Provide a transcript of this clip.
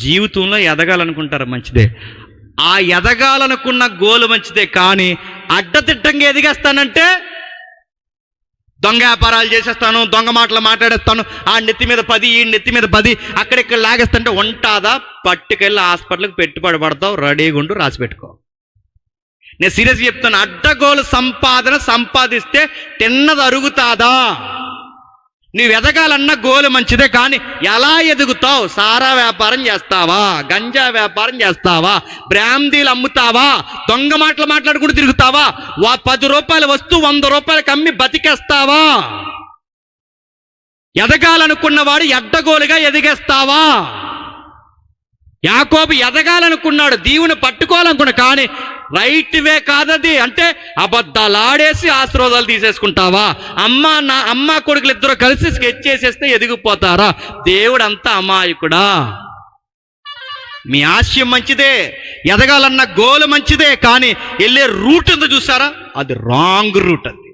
జీవితంలో ఎదగాలనుకుంటారు, మంచిదే. ఆ ఎదగాలనుకున్న గోలు మంచిదే, కానీ అడ్డదిడ్డంగా ఎదిగేస్తానంటే దొంగ వ్యాపారాలు చేసేస్తాను, దొంగ మాటలు మాట్లాడేస్తాను, ఆ నెత్తి మీద 10 ఈ నెత్తి మీద 10 అక్కడిక్కడ లాగేస్తుంటే ఉంటాదా? పట్టుకెళ్ళి హాస్పిటల్కి పెట్టుబడి పడతావు, రెడీగా ఉండు, రాసి పెట్టుకో. నేను సీరియస్గా చెప్తాను, అడ్డగోలు సంపాదిస్తే తిన్నది అరుగుతాదా? నువ్వు ఎదగాలన్న గోలు మంచిదే, కానీ ఎలా ఎదుగుతావు? సారా వ్యాపారం చేస్తావా? గంజా వ్యాపారం చేస్తావా? బ్రాందీలు అమ్ముతావా? దొంగ మాటలు మాట్లాడుకుంటూ తిరుగుతావా? 10 రూపాయల వస్తువు 100 రూపాయలకి అమ్మి బతికేస్తావా? ఎదగాలనుకున్నవాడు అడ్డగోలుగా ఎదిగేస్తావా? యాకోబు ఎదగాలనుకున్నాడు, దేవుని పట్టుకోవాలనుకున్నాడు, కానీ రైట్ వే కాదది. అంటే అబద్ధాలు ఆడేసి ఆశీర్వాదాలు తీసేసుకుంటావా? అమ్మ కొడుకులు ఇద్దరు కలిసి స్కెచ్ చేసేస్తే ఎదిగిపోతారా? దేవుడు అంతా అమాయకుడా? మీ ఆశయం మంచిదే, ఎదగాలన్న గోలు మంచిదే, కానీ వెళ్ళే రూట్ ఉందో చూసారా? అది రాంగ్ రూట్. అది